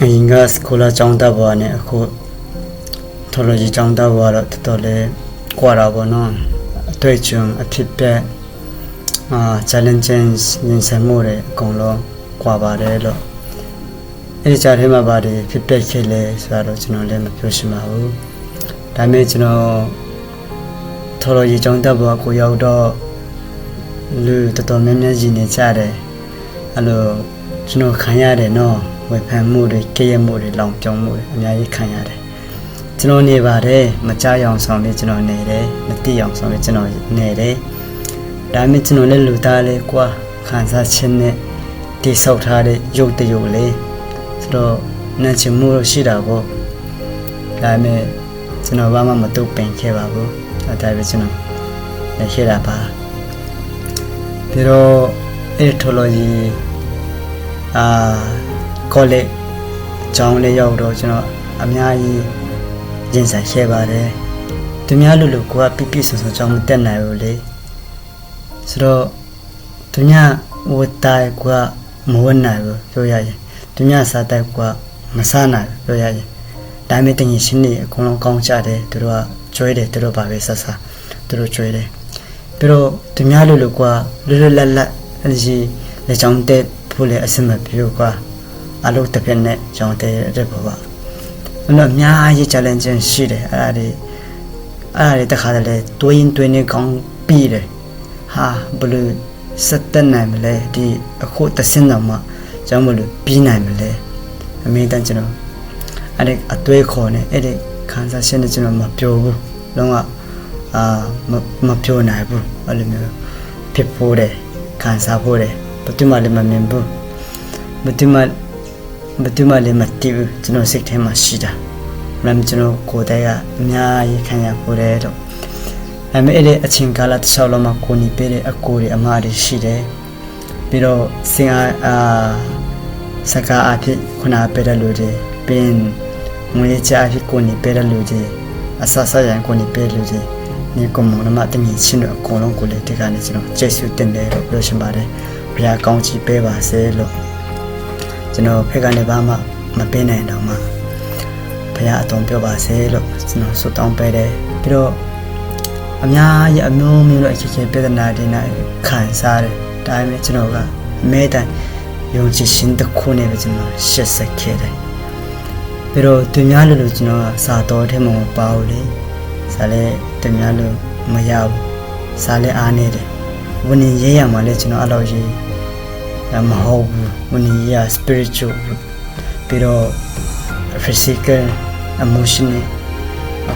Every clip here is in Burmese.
应该是过了长大吧呢，过拖了一长大吧了，到了过了吧呢，对象啊匹配challenges 人生模的讲了过吧的了，这家庭嘛吧的匹配起来，所以说就能来嘛表示嘛哦，但没就能拖了一长大吧，过要到路到慢慢几年下来，就能看下来喏。ဝေဖန်မှုတွေကြည့်ရမှုတွေလောင်ပြောင်းမှုတွေအများကြီးခံရတယ်ကျွန်တော်နေပါတယ်မကြောက်အောင်ဆောင်ပြီးကျွန်တော်နေတယ်မတိအောင်ဆောင်ပြီးကျွန်တော်နေတယ်ဒါပေမဲ့ကျွန်တော်လည်းလူသားလေးကွာခံစားခြင်းနဲ့တိဆောက်ထားတဲ့ရုပ်တရုပ်လေးဆိုတော့နာချင်မှုလို့ရှိတာပေါ့ဒါပေမဲ့ကျွန်တော်ဘာမှမတုတ်ပင်ခဲ့ပါဘူးဒါပဲကျွန်တော်နေခဲ့တာပါပြီးတော့အဲ့ထိုလိုကြီးကောလေကျောင်းလေးရောက်တော့ကျွန်တော်အများကြီးရင်ဆိုင်ခဲ့ပါတယ်သူများလူကပြပြဆဆကျောင်းမတက်နိုင်ဘူးလေဆိုတော့သူများဝတ်တိုင်းကမဝတ်နိုင်ဘူးပြောရရင်သူများစားတိုင်းကမစားနိုင်ဘူးပြောရရင်ဒါပေမဲ့တင်ရှင်တွေအကုန်လုံးကောင်းကြတယ်သူတို့ကကျွေးတယ်သူတို့ပါပဲဆက်စားသူတို့ကျွေးတယ်ပြီးတော့သူများလူကလွတ်လပ်လပ်အဲဒီလေကျောင်းတက်ဖို့လေအစမပြေကွာအလုပ်တစ်ဖက်နဲ့ကြောင်းတဲ့ဘောပါအဲ့တော့အများကြီး challenge ရှိတယ်အဲ့ဒါတွေတခါတည်းတွင်းနေကောင်းပြီးတယ်ဟာဘလို့စက်တက်နိုင်မလဲဒီအခုတဆင်းတော့မှကြောင်းမလို့ပြီးနိုင်မလဲအမေတန်းကျွန်တော်အဲ့ဒီအသွေးခေါ်နေအဲ့ဒီခံစားရှင်နဲ့ကျွန်တော်မပြောဘူးလုံးဝမပြောနိုင်ဘူးအဲ့လိုမျိုးဖြစ်ဖို့တယ်ခံစားဖို့တယ်ဘယ်သူမှလည်းမမြင်ဘူးဘယ်သူမှလည်းမသိဘူးကျွန်တော်စိတ်ထဲမှာရှိတာမမ်ကျွန်တော်ကိုယ်တိုင်ကအများကြီးခံရပိုတယ်တော့အဲ့မဲ့အဲ့ဒီအချင်းကာလတစ်လျှောက်လုံးမှာကိုနီပေးတဲ့အကိုတွေအမတွေရှိတယ်ပြီးတော့စင်စကားအဖြစ်ခုနပေးတဲ့လူတွေပင်ငွေချအဖြစ်ကိုနီပေးတဲ့လူတွေအဆဆရန်ကိုနီပေးလူတွေဒီကမ္ဘာမှာတမီချင်းတော့အကုန်လုံးကိုလေဒီကနေ့ကျွန်တော်ကျေးဇူးတင်တယ်လို့ပြောချင်ပါတယ်ဘုရားကောင်းချီးပေးပါစေလို့ကျွန်တော်ဖက်ကနေဘာမှမပေးနိုင်တော့မှဘုရားအတုံးပြောပါစေလို့ကျွန်တော်ဆုတောင်းပေးတယ်ပြီးတော့အများကြီးအမျိုးမျိုးလို့အခြေပြဿနာတွေနဲ့ခံစားတယ်ဒါပေမဲ့ကျွန်တော်ကအမဲတန်ယုံကြည်ခြင်းတစ်ခုနဲ့ပဲကျွန်တော်ရှက်ဆက်ခဲ့တယ်ပြီးတော့သူများလို့ကျွန်တော်ကစာတော်ထဲမှာမပါဘူးလေစာလဲသူများလို့မရဘူးစာလဲအားနေတယ်ဝန်ရရေးရမှာလဲကျွန်တော်အဲ့လိုရေးမဟုတ်ဘူးဝန်ရရေး spiritual ပြီးတော့ physical emotional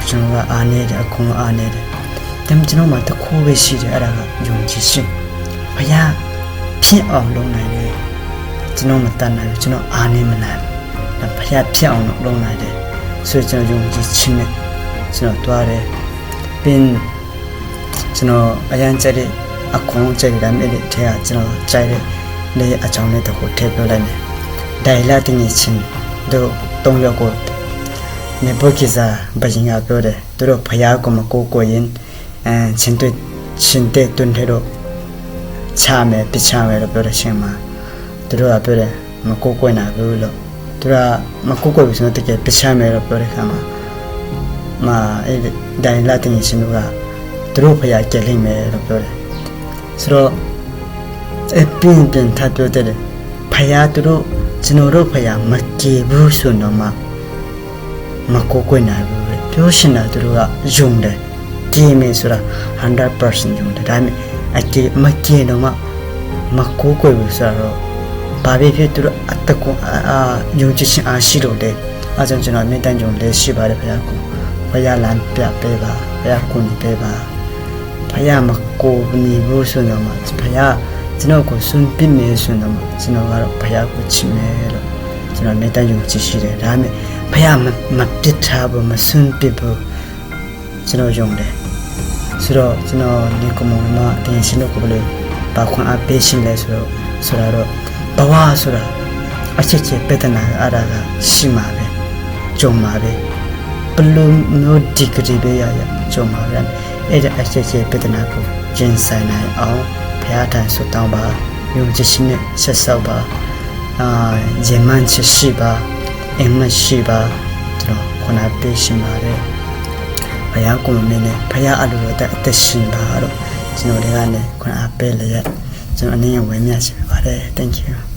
ကျွန်တော်ကအားနေတယ်အခုအားနေတယ်ဒါမှကျွန်တော်မှတခုပဲရှိတယ်အဲ့ဒါကယုံကြည်ခြင်းဘုရားဖြစ်အောင်လုပ်နိုင်တယ်ကျွန်တော်မတတ်နိုင်ဘူးကျွန်တော်အားနေမနိုင်ဘူးဘုရားဖြစ်အောင်လုပ်နိုင်တယ်ဆိုကျွန်တော်ယုံကြည်ခြင်းနဲ့ကျွန်တော်တွားတယ်ပြီးကျွန်တော်အရန်ကြတဲ့အခွန်ကြိုက်တယ်အဲ့ဒီထဲကကျွန်တော်ကြိုက်တဲ့လေအကြောင်းလေးတခုထည့်ပြောလိုက်မယ်ဒိုင်လာတင်ချင်းတို့တုံးရောက်ကိုနေပုတ်ကစားဘရင်ကပြောတယ်သူတို့ဖယားကမကိုရင်ချင်းတဲ့တွန်းထဲတော့ချမယ်ပြချမယ်လို့ပြောတဲ့ချင်းမှာသူတို့ကပြောတယ်မကိုကွနိုင်ဘူးလို့သူကမကိုကွဘူးဆိုတော့တကယ်ပြချမယ်လို့ပြောတဲ့ခါမှာအဲ့ဒိုင်လာတင်ချင်းတို့ကသူတို့ဖယားကြက်လိမ့်မယ်လို့ပြောတယ်ဆိုတော့အပြင်းထပ်ပြောတဲ့ဖယားသူတို့ကျွန်တော်တို့ဖယားမကြေဘူးဆိုတော့မှမကိုကွနိုင်ဘူးပြောရှင်တာသူတို့ကယုံတယ်ကြေမယ်ဆိုတာ 100% ယုံတယ်ဒါပေမဲ့အကြေမကြေတော့မှမကိုကွဘူးဆိုတော့ဘာပဲဖြစ်သူတို့အတကွယုံကြည်ခြင်းအားရှိတော့တယ်အဲကြောင့်ကျွန်တော်မြေတန်းကြုံလေးရှိပါတယ်ဖယားကိုဖယားလမ်းပြပေးပါဖယားကိုနေပေးပါဖယားမကိုနေဘူးဆိုတော့မှဖယားကျွန်တော်ကိုစွန့်ပစ်မယ်ဆိုတော့မှကျွန်တော်ကတော့ဘုရားကိုချစ်မယ်လို့ကျွန်တော်မေတ္တာယုံကြည်ရှိတယ်ဒါပေမဲ့ဘုရားမပစ်ထားဘူးမစွန့်ပစ်ဘူးကျွန်တော်ယုံတယ်ဆိုတော့ကျွန်တော်ဒီကမ္ဘာမှာတင်ရှင်တို့ကိုလည်းဘာခွန်အားပေးရှင်လဲဆိုတော့ဘဝဆိုတာအချက်ချင်းပြဿနာအားဒါကရှိမှာပဲကြုံမှာပဲဘလို့မျိုးဒီဂရီပဲရကြုံမှာပဲအဲ့ဒါအချက်ချင်းပြဿနာကိုကျင်းဆိုင်နိုင်အောင်ဘုရားထံဆုတောင်းပါယုံကြည်ခြင်းနဲ့ဆက်ဆောက်ပါယမန်ချစ်ရှိပါ အိမ်မရှိပါကျွန်တော်ခုနပေးရှင်ပါတယ်ဘုရားကိုမင်းနဲ့ဘုရားအလိုတော်တဲ့အသက်ရှင်ပါတော့ကျွန်တော်တွေကလည်းခုနပေးလျက်ကျွန်တော်အနေနဲ့ဝယ်မြတ်ရှိပါတယ် thank you